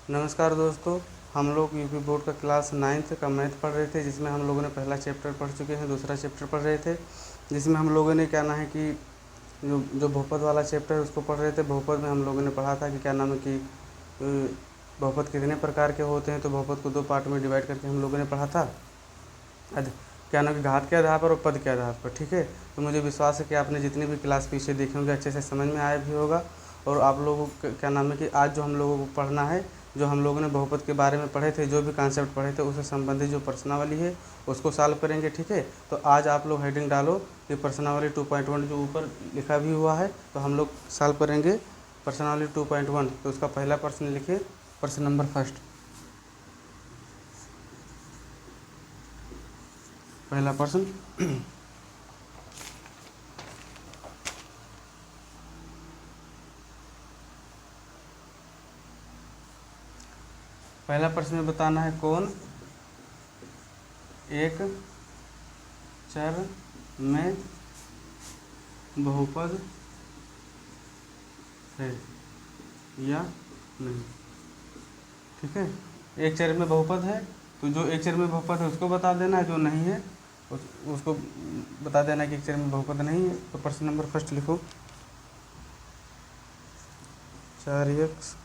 नमस्कार दोस्तों, हम लोग यूपी बोर्ड का क्लास 9th का मैथ पढ़ रहे थे, जिसमें हम लोगों ने पहला चैप्टर पढ़ चुके हैं, दूसरा चैप्टर पढ़ रहे थे, जिसमें हम लोगों ने क्या नाम है कि जो जो बहुपद वाला चैप्टर है उसको पढ़ रहे थे। बहुपद में हम लोगों ने पढ़ा था कि क्या नाम है कि बहुपद कितने प्रकार के होते हैं। तो बहुपद को दो पार्ट में डिवाइड करके हम लोगों ने पढ़ा था, क्या नाम कि घात के आधार पर और पद के आधार पर। ठीक है, तो मुझे विश्वास है कि आपने जितनी भी क्लास पीछे देखे होंगे अच्छे से समझ में आया भी होगा। और आप लोगों को क्या नाम है कि आज जो हम लोगों को पढ़ना है, जो हम लोगों ने बहुपद के बारे में पढ़े थे, जो भी कॉन्सेप्ट पढ़े थे, उससे संबंधित जो प्रश्नावली है उसको सॉल्व करेंगे। ठीक है, तो आज आप लोग हेडिंग डालो कि प्रश्नावली 2.1 जो ऊपर लिखा भी हुआ है, तो हम लोग सॉल्व करेंगे प्रश्नावली 2.1। तो उसका पहला प्रश्न लिखिए, प्रश्न नंबर फर्स्ट। पहला प्रश्न पहला प्रश्न में बताना है कौन एक चर में बहुपद है या नहीं। ठीक है, एक चर में बहुपद है तो जो एक चर में बहुपद है उसको बता देना है, जो नहीं है उसको बता देना है कि एक चर में बहुपद नहीं है। तो प्रश्न नंबर फर्स्ट लिखो, 4x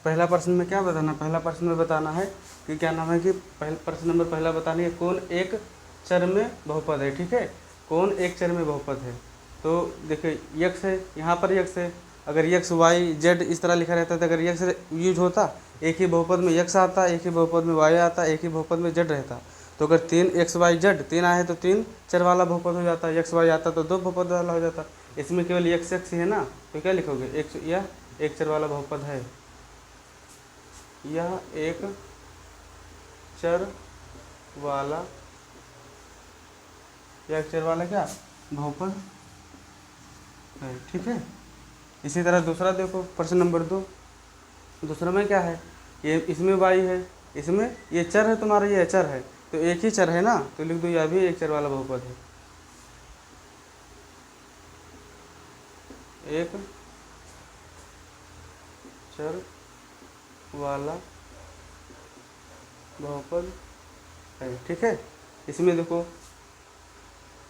पहला प्रश्न में क्या बताना, पहला प्रश्न में बताना है कि क्या नाम है कि प्रश्न नंबर पहला बताना है कौन एक चर में बहुपद है। ठीक है, कौन एक चर में बहुपद है। तो देखिए यक्स है, यहाँ पर यक्स है। अगर यक्स वाई जेड इस तरह लिखा रहता था, अगर यक्स यूज होता, एक ही बहुपद में यक्स आता, एक ही बहुपद में वाई आता, एक ही बहुपद में जेड रहता। तो अगर 3 एक्स वाई जेड 3 आए तो 3 चर वाला बहुपद हो जाता, यक्स वाई आता तो 2 बहुपद वाला हो जाता। इसमें केवल यक्स एक्स ही है ना, तो क्या लिखोगे, यह एक चर वाला बहुपद है। यह एक चर वाला क्या बहुपद है। ठीक है, इसी तरह दूसरा देखो, प्रश्न नंबर 2। दूसरा में क्या है, ये इसमें वाई है, इसमें ये चर है तुम्हारा, ये चर है, तो एक ही चर है ना, तो लिख दो यह भी एक चर वाला बहुपद है। एक चर वाला बहुपद है। ठीक है, इसमें देखो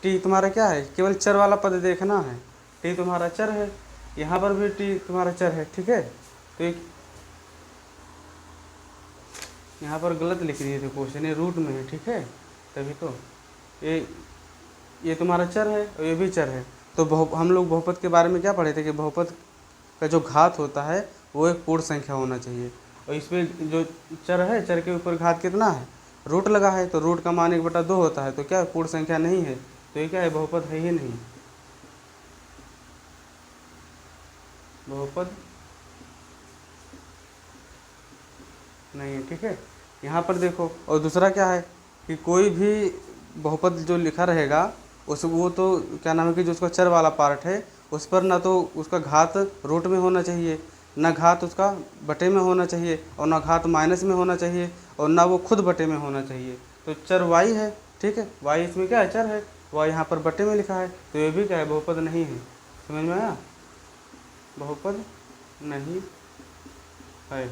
टी तुम्हारा क्या है, केवल चर वाला पद देखना है। टी तुम्हारा चर है, यहाँ पर भी टी तुम्हारा चर है। ठीक है, तो एक यहाँ पर गलत लिख दिए थे क्वेश्चन, ये रूट में है। ठीक है, तभी तो ये तुम्हारा चर है और ये भी चर है। तो हम लोग बहुपद के बारे में क्या पढ़े थे कि बहुपद का जो घात होता है वो एक पूर्ण संख्या होना चाहिए। और इसमें जो चर है, चर के ऊपर घात कितना है, रूट लगा है, तो रूट का मान 1/2 होता है, तो क्या पूर्ण संख्या नहीं है, तो ये क्या है, बहुपद है ही नहीं, बहुपद नहीं है। ठीक है, यहाँ पर देखो, और दूसरा क्या है कि कोई भी बहुपद जो लिखा रहेगा वो तो क्या नाम है कि जो उसका चर वाला पार्ट है उस पर ना तो उसका घात रूट में होना चाहिए, ना घात उसका बटे में होना चाहिए, और ना घात माइनस में होना चाहिए, और ना वो खुद बटे में होना चाहिए। तो चर वाई है। ठीक है, वाई इसमें क्या है, चर है, वाई यहाँ पर बटे में लिखा है, तो ये भी क्या है, बहुपद नहीं है। समझ में आया, बहुपद नहीं है।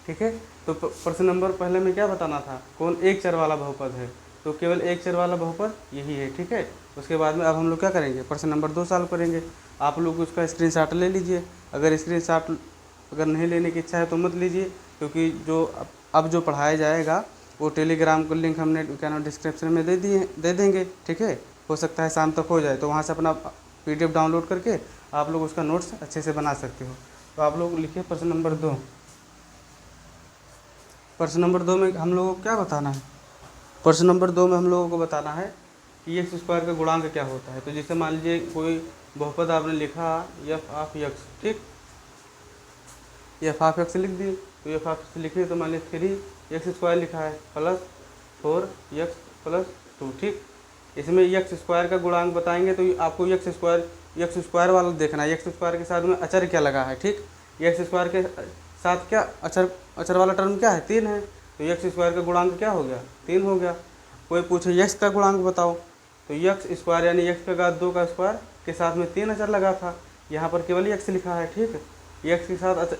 ठीक है, तो प्रश्न नंबर पहले में क्या बताना था, कौन एक चर वाला बहुपद है, तो केवल एक चर वाला बहुपद यही है। ठीक है, उसके बाद में अब हम लोग क्या करेंगे, प्रश्न नंबर 2 सॉल्व करेंगे। आप लोग उसका स्क्रीनशॉट ले लीजिए, अगर स्क्रीनशॉट अगर नहीं लेने की इच्छा है तो मत लीजिए, क्योंकि जो अब जो पढ़ाया जाएगा वो टेलीग्राम को लिंक हमने क्या नाम डिस्क्रिप्शन में दे देंगे। ठीक है, हो सकता है शाम तक हो जाए, तो वहाँ से अपना PDF डाउनलोड करके आप लोग उसका नोट्स अच्छे से बना सकते हो। तो आप लोग लिखिए प्रश्न नंबर 2। प्रश्न नंबर 2 में हम लोगों को क्या बताना है, प्रश्न नंबर 2 में हम लोगों को बताना है कि x² का गुणांक क्या होता है। तो जैसे मान लीजिए कोई बहुपद आपने लिखा एफ ऑफ एक्स, ठीक, एफ ऑफ एक्स लिख दिए। तो एफ ऑफ एक्स लिखे तो मान लीजिए 3x² लिखा है प्लस 4x प्लस 2, ठीक। इसमें x² का गुणांक बताएंगे तो आपको x² वाला देखना है, x² के साथ में अचर क्या लगा है, ठीक। x² के साथ क्या अचर वाला टर्म क्या है, 3 है, तो x² का गुणांक क्या हो गया, 3 हो गया। कोई पूछे x का गुणांक बताओ, तो x² यानी x का घात 2 का स्क्वायर के साथ में 3 अचर लगा था, यहाँ पर केवल x लिखा है, ठीक है। x के साथ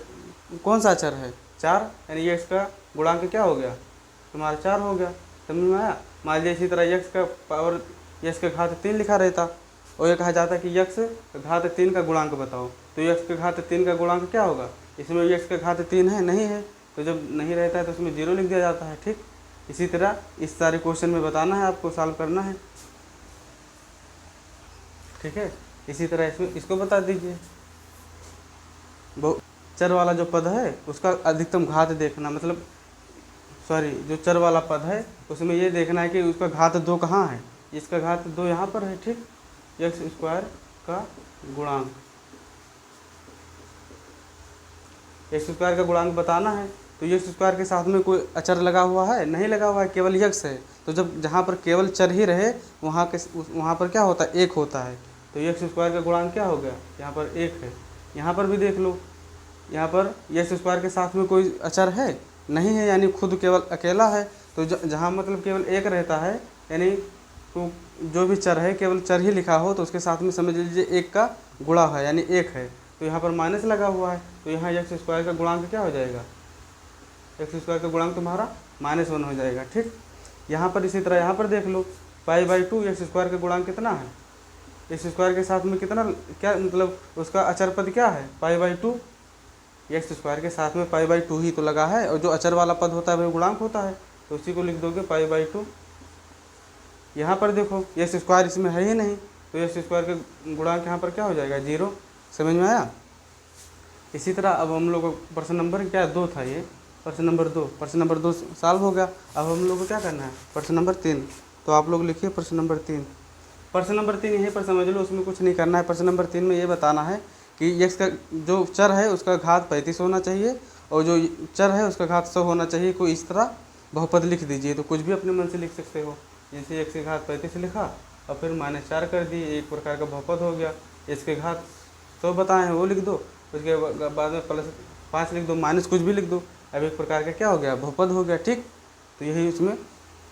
कौन सा अचर है, 4, यानी x का गुणांक क्या हो गया तुम्हारा 4 हो गया, समझ में आया। मान लीजिए इसी तरह x का पावर x का घात 3 लिखा रहता और ये कहा जाता कि x का घात 3 का गुणांक बताओ, तो x का घात 3 का गुणांक क्या होगा, इसमें x का घात 3 है, नहीं है, तो जब नहीं रहता है तो उसमें 0 लिख दिया जाता है, ठीक। इसी तरह इस सारे क्वेश्चन में बताना है आपको, सॉल्व करना है, ठीक है। इसी तरह इसमें इसको बता दीजिए, चर वाला जो पद है उसका अधिकतम घात देखना, मतलब सॉरी जो चर वाला पद है उसमें ये देखना है कि उसका घात 2 कहाँ है, इसका घात 2 यहाँ पर है, ठीक। x² का गुणांक, x² का गुणांक बताना है, तो x² के साथ में कोई अचर लगा हुआ है, नहीं लगा हुआ है, केवल x है। तो जब जहाँ पर केवल चर ही रहे वहाँ पर क्या होता है, 1 होता है, तो x² का गुणांक क्या हो गया, यहाँ पर 1 है। यहाँ पर भी देख लो, यहाँ पर x² के साथ में कोई अचर है, नहीं है, यानी खुद केवल अकेला है, तो जहाँ मतलब केवल 1 रहता है, यानी तो जो भी चर है केवल चर ही लिखा हो तो उसके साथ में समझ लीजिए 1 का गुणा है, यानी 1 है, तो यहाँ पर माइनस लगा हुआ है, तो यहाँ x² का गुणांक क्या हो जाएगा, x² का गुणांक तुम्हारा -1 हो जाएगा, ठीक। यहाँ पर इसी तरह यहाँ पर देख लो π/2 x² का गुणांक कितना है, x² के साथ में कितना क्या मतलब उसका अचर पद क्या है, π/2, x² के साथ में π/2 ही तो लगा है, और जो अचर वाला पद होता है वही गुणांक होता है, तो उसी को लिख दोगे π/2। यहाँ पर देखो x² इसमें है ही नहीं, तो x² का गुणांक यहाँ पर क्या हो जाएगा, 0, समझ में आया। इसी तरह अब हम लोग प्रश्न नंबर क्या 2 था, ये प्रश्न नंबर 2 सॉल्व हो गया। अब हम लोग को क्या करना है, प्रश्न नंबर 3, तो आप लोग लिखिए प्रश्न नंबर 3। प्रश्न नंबर 3 यहीं पर समझ लो, उसमें कुछ नहीं करना है। प्रश्न नंबर 3 में ये बताना है कि x का जो चर है उसका घात 35 होना चाहिए और जो चर है उसका घात 100 होना चाहिए। कोई इस तरह बहुपद लिख दीजिए, तो कुछ भी अपने मन से लिख सकते हो, जैसे x के घात 35 लिखा और फिर -4 कर दिए, एक प्रकार का बहुपद हो गया। इसके घात 100 बताए हैं वो लिख दो, उसके बाद में +5 लिख दो, माइनस कुछ भी लिख दो, अब एक प्रकार का क्या हो गया, बहुपद हो गया, ठीक। तो यही उसमें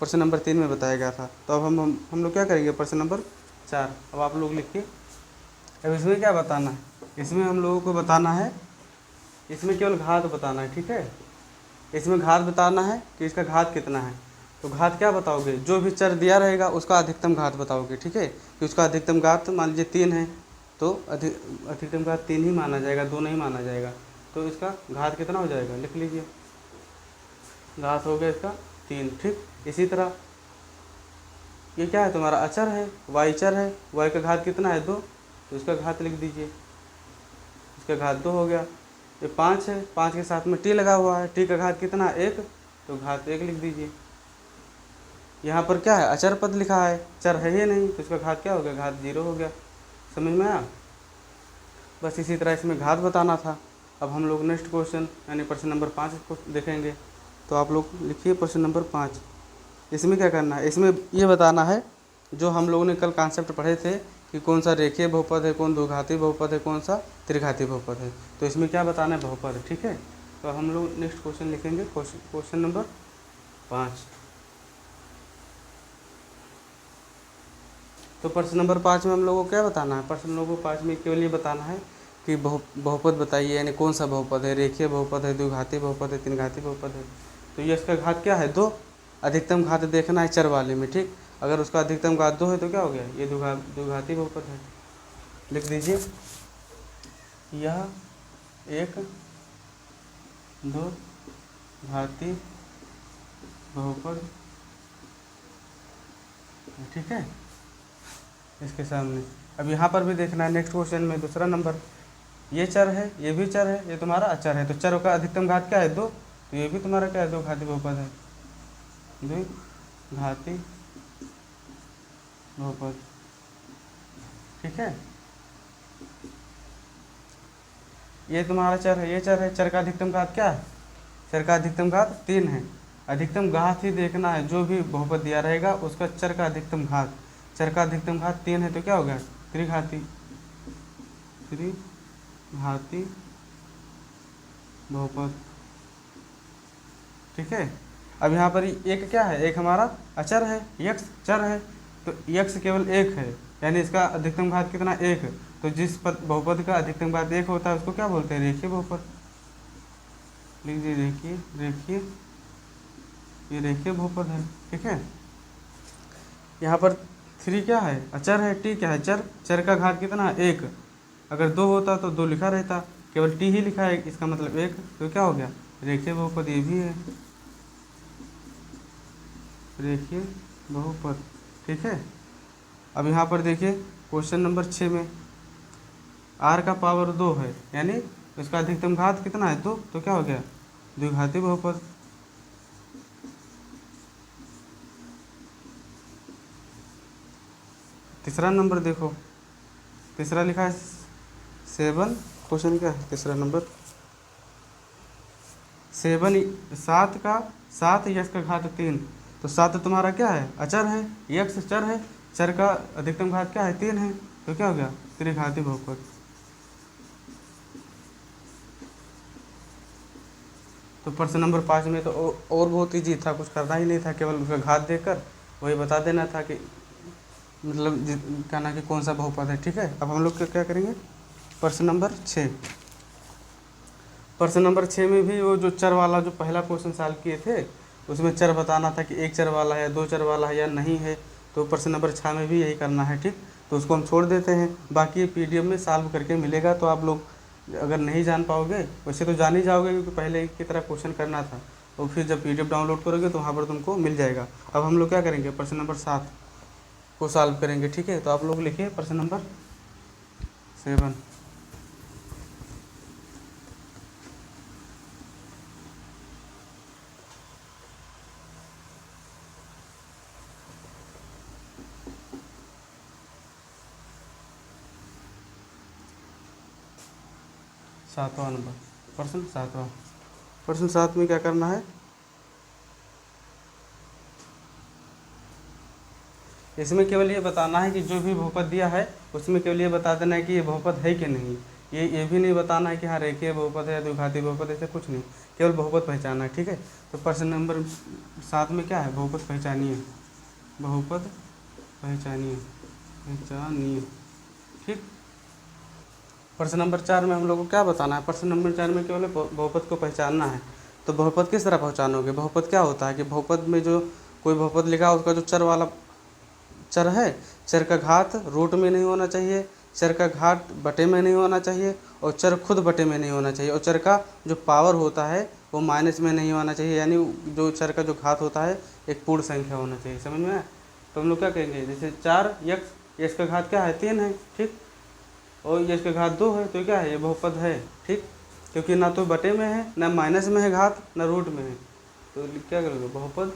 प्रश्न नंबर 3 में बताया गया था। तो अब हम लोग क्या करेंगे, प्रश्न नंबर 4। अब आप लोग लिखिए। अब इसमें क्या बताना है, इसमें हम लोगों को बताना है, इसमें केवल घात बताना है, ठीक है। इसमें घात बताना है कि इसका घात कितना है। तो घात क्या बताओगे, जो भी चर दिया रहेगा उसका अधिकतम घात बताओगे, ठीक है। कि उसका अधिकतम घात मान लीजिए 3 है, तो अधिकतम घात 3 ही माना जाएगा, 2 नहीं माना जाएगा। तो इसका घात कितना हो जाएगा, लिख लीजिए, घात हो गया इसका 3, ठीक। इसी तरह ये क्या है तुम्हारा अचर है, y चर है, y का घात कितना है 2, तो इसका घात लिख दीजिए, इसका घात 2 हो गया। ये 5 है, 5 के साथ में t लगा हुआ है, t का घात कितना है 1, तो घात 1 लिख दीजिए। यहाँ पर क्या है, अचर पद लिखा है, चर है ही नहीं, तो इसका घात क्या हो गया, घात 0 हो गया। समझ में आया। बस इसी तरह इसमें घात बताना था। अब हम लोग नेक्स्ट क्वेश्चन यानी प्रश्न नंबर 5 को देखेंगे। तो आप लोग लिखिए प्रश्न नंबर 5। इसमें क्या करना है, इसमें ये बताना है जो हम लोगों ने कल कॉन्सेप्ट पढ़े थे कि कौन सा रेखीय बहुपद है, कौन द्विघाती बहुपद है, कौन सा त्रिघाती बहुपद है। तो इसमें क्या बताना है, बहुपद, ठीक है। तो हम लोग नेक्स्ट क्वेश्चन लिखेंगे, क्वेश्चन नंबर 5। तो प्रश्न नंबर 5 में हम लोगों को क्या बताना है, प्रश्न नंबर 5 में केवल ये बताना है कि बहुपद बताइए, यानी कौन सा बहुपद है, रेखीय बहुपद है, द्विघाती बहुपद है, तीनघाती बहुपद है। तो ये इसका घात क्या है 2, अधिकतम घात देखना है चर वाले में, ठीक। अगर उसका अधिकतम घात 2 है तो क्या हो गया, ये द्विघाती बहुपद है। लिख दीजिए, यह एक द्विघाती बहुपद, ठीक है। इसके सामने अब यहाँ पर भी देखना है, नेक्स्ट क्वेश्चन में दूसरा नंबर, ये चर है, ये भी चर है, ये तुम्हारा अचर है, तो चर का अधिकतम घात क्या है 2, तो ये भी तुम्हारा क्या है, द्विघाती बहुपद है, द्विघाती बहुपद, ठीक है। ये तुम्हारा चर है, ये चर है, चर का अधिकतम घात क्या है? चर का अधिकतम घात 3 है। अधिकतम घात ही देखना है, जो भी बहुपद दिया रहेगा उसका चर का अधिकतम घात। चर का अधिकतम घात 3 है तो क्या हो गया? त्रिघाती, त्रिघाती बहुपद। ठीक है। अब यहाँ पर एक क्या है? एक हमारा अचर है, यक्स चर है, तो यक्स केवल एक है, यानी इसका अधिकतम घात कितना? एक। तो जिस बहुपद का अधिकतम घात एक होता है उसको क्या बोलते हैं? रेखीय बहुपद। लिख दीजिए रेखीय, रेखीय, ये रेखीय बहुपद है। ठीक है। यहाँ पर 3 क्या है? अचर है। टी क्या है? चर। चर का घात कितना है? एक। अगर 2 होता तो 2 लिखा रहता, केवल टी ही लिखा है, इसका मतलब 1, तो क्या हो गया? रेखीय बहुपद। ये भी है रेखीय बहुपद। ठीक है। अब यहाँ पर देखिए क्वेश्चन नंबर 6 में r का पावर 2 है, यानी इसका अधिकतम घात कितना है? 2, तो क्या हो गया? द्विघाती बहुपद। तीसरा नंबर देखो, तीसरा लिखा है 7। क्वेश्चन क्या है? तीसरा नंबर 7, 7 का 7 यक्स का घात 3, तो 7 तुम्हारा क्या है? अचर है, यक्स चर है, चर का अधिकतम घात क्या है? 3 है, तो क्या हो गया? त्रिघाती बहुपद। तो प्रश्न नंबर 5 में तो और बहुत ईजी था, कुछ करना ही नहीं था, केवल उसका घात देकर वही बता देना था कि मतलब कहना कि कौन सा बहुपद है। ठीक है। अब हम लोग क्या करेंगे? प्रश्न नंबर 6। प्रश्न नंबर 6 में भी वो जो चर वाला जो पहला क्वेश्चन सॉल्व किए थे, उसमें चर बताना था कि एक चर वाला है, 2 चर वाला है या नहीं है। तो प्रश्न नंबर 6 में भी यही करना है। ठीक, तो उसको हम छोड़ देते हैं। बाकी PDF में सॉल्व करके मिलेगा, तो आप लोग अगर नहीं जान पाओगे, वैसे तो जान ही जाओगे क्योंकि पहले की तरह क्वेश्चन करना था, और फिर जब PDF डाउनलोड करोगे तो वहाँ पर तुमको मिल जाएगा। अब हम लोग क्या करेंगे? प्रश्न नंबर 7 को सॉल्व करेंगे। ठीक है। तो आप लोग लिखिए प्रश्न नंबर 7। सातवां नंबर, प्रश्न 7वां। प्रश्न 7 में क्या करना है? इसमें केवल ये बताना है कि जो भी बहुपद दिया है उसमें केवल ये बता देना है कि ये बहुपद है कि नहीं। ये भी नहीं बताना है कि हाँ रेखीय बहुपद है या द्विघाती बहुपद, ऐसे कुछ नहीं, केवल बहुपद पहचानना है। ठीक है। तो प्रश्न नंबर 7 में क्या है? बहुपद पहचानिए, बहुपद पहचानिए, पहचानिए। ठीक। प्रश्न नंबर 4 में हम लोग को क्या बताना है? प्रश्न नंबर 4 में केवल बहुपद को पहचानना है। तो बहुपद किस तरह पहचानोगे? बहुपद क्या होता है कि बहुपद में जो कोई बहुपद लिखा है उसका जो चर वाला चर है, चर का घात रूट में नहीं होना चाहिए, चर का घात बटे में नहीं होना चाहिए, और चर खुद बटे में नहीं होना चाहिए, और चर का जो पावर होता है वो माइनस में नहीं होना चाहिए, यानी जो चर का जो घात होता है एक पूर्ण संख्या होना चाहिए। समझ में आया? तो हम लोग क्या कहेंगे? जैसे 4 यक्स, यक्स का घात क्या है? 3 है। ठीक, और यक्स का घात 2 है, तो क्या है? ये बहुपद है। ठीक, क्योंकि ना तो बटे में है, ना माइनस में है घात, ना रूट में है, तो क्या करोगे? बहुपद,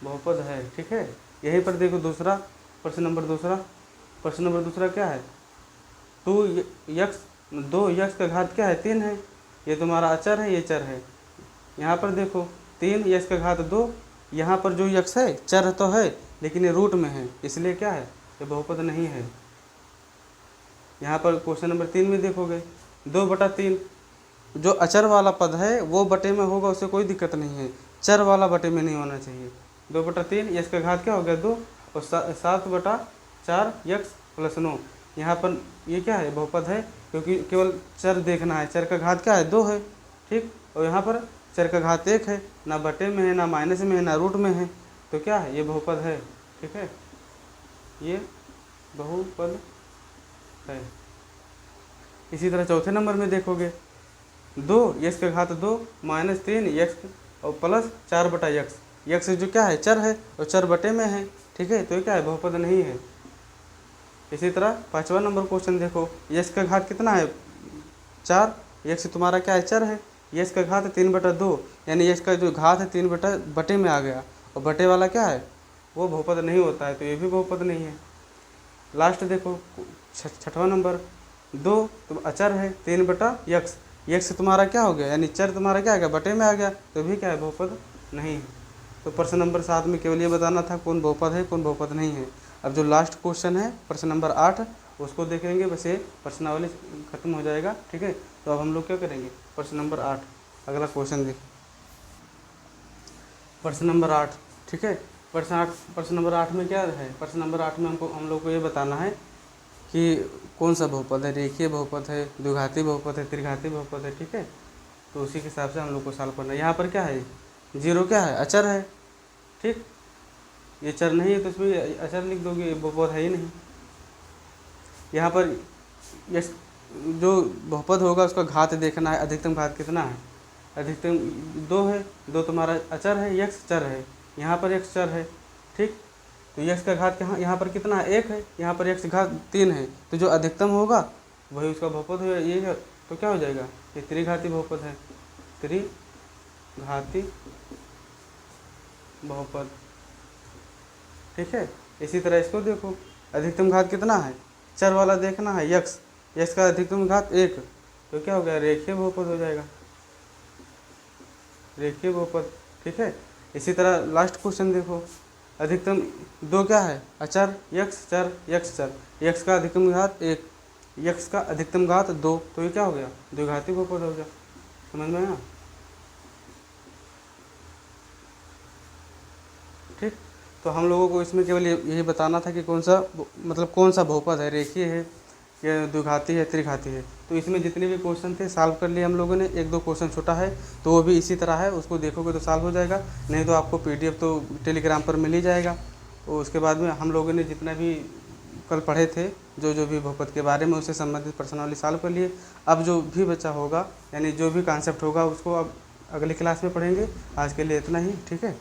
बहुपद है। ठीक है। यहीं पर देखो दूसरा प्रश्न नंबर दूसरा, प्रश्न नंबर दूसरा क्या है? 2 यक्स, 2 यक्स का घात क्या है? 3 है, ये तुम्हारा अचर है, ये चर है। यहाँ पर देखो 3 यक्स का घात 2, यहाँ पर जो यक्स है चर तो है लेकिन ये रूट में है, इसलिए क्या है? ये बहुपद नहीं है। यहाँ पर क्वेश्चन नंबर 3 में देखोगे 2/3, जो अचर वाला पद है वो बटे में होगा, उससे कोई दिक्कत नहीं है, चर वाला बटे में नहीं होना चाहिए। 2/3 यक्स का घात क्या हो गया? 2, और 7/4 यक्स प्लस 9। यहाँ पर ये क्या है? बहुपद है, क्योंकि केवल चर देखना है। चर का घात क्या है? 2 है। ठीक, और यहाँ पर चर का घात 1 है, ना बटे में है, ना माइनस में है, ना रूट में है, तो क्या है? ये बहुपद है। ठीक है, ये बहुपद है। इसी तरह चौथे नंबर में देखोगे 2 यक्स का घात 2 -3 यक्स और प्लस 4/यक्स, यक्स जो क्या है? चर है, और चर बटे में है। ठीक है, तो ये क्या है? बहुपद नहीं है। इसी तरह 5वां नंबर क्वेश्चन देखो, यक्स का घात कितना है? 4, यक्स तुम्हारा क्या है? चर है, यक्स का घात 3/2, यानी यक्स का जो घात है 3 बटे में आ गया, और बटे वाला क्या है? वो बहुपद नहीं होता है, तो ये भी बहुपद नहीं है। लास्ट देखो छठवां नंबर 2 तो अचर है 3/x, यक्स तुम्हारा क्या हो गया, यानी चर तुम्हारा क्या आ गया, बटे में आ गया, तो भी क्या है, बहुपद नहीं है। तो प्रश्न नंबर 7 में केवल ये बताना था कौन बहुपद है कौन बहुपद नहीं है। अब जो लास्ट क्वेश्चन है प्रश्न नंबर 8 उसको देखेंगे, बस ये प्रश्नावली खत्म हो जाएगा। ठीक है, तो अब हम लोग क्या करेंगे, प्रश्न नंबर 8 अगला क्वेश्चन देखिए, प्रश्न नंबर 8। ठीक है, प्रश्न नंबर 8 में क्या है, प्रश्न नंबर 8 में हम लोग को ये बताना है कि कौन सा बहुपद है, रेखीय बहुपद है, द्विघाती बहुपद है, त्रिघाती बहुपद है। ठीक है, तो उसी के हिसाब से हम लोग को सॉल्व करना है। यहाँ पर क्या है, 0 क्या है, अचर है। ठीक, ये चर नहीं है तो इसमें अचर लिख दोगे, ये बहुपद है ही नहीं। यहाँ पर ये जो बहुपद होगा उसका घात देखना है, अधिकतम घात कितना है, अधिकतम 2 है, 2 तुम्हारा अचर है, यक्स चर है, यहाँ पर यक्स चर है। ठीक, तो यक्स का घात यहाँ पर कितना है, 1 है, यहाँ पर यक्स घात 3 है, तो जो अधिकतम होगा वही उसका बहुपद होगा। ये तो क्या हो जाएगा, ये त्रिघाती बहुपद है, त्रिघाती बहुपद। ठीक है, इसी तरह इसको देखो, अधिकतम घात कितना है, चर वाला देखना है, यक्स, यक्स का अधिकतम घात 1, तो क्या हो गया, रेखीय बहुपद हो जाएगा, रेखीय बहुपद। ठीक है, इसी तरह लास्ट क्वेश्चन देखो, अधिकतम 2 क्या है, अचर, यक्स चर, यक्स चर, यक्स का अधिकतम घात 1, यक्स का अधिकतम घात 2, तो ये क्या हो गया, द्विघाती बहुपद हो गया। समझ में आया। ठीक, तो हम लोगों को इसमें केवल यही बताना था कि कौन सा मतलब कौन सा बहुपद है, रेखीय है या द्विघाती है, त्रिघाती है। तो इसमें जितने भी क्वेश्चन थे सॉल्व कर लिए हम लोगों ने, 1-2 क्वेश्चन छोटा है तो वो भी इसी तरह है, उसको देखोगे तो सॉल्व हो जाएगा, नहीं तो आपको PDF तो टेलीग्राम पर मिल ही जाएगा। तो उसके बाद में हम लोगों ने जितना भी कल पढ़े थे जो जो भी बहुपद के बारे में उससे संबंधित प्रश्नावली सॉल्व कर लिए। अब जो भी बच्चा होगा यानी जो भी कॉन्सेप्ट होगा उसको अब अगली क्लास में पढ़ेंगे। आज के लिए इतना ही, ठीक है।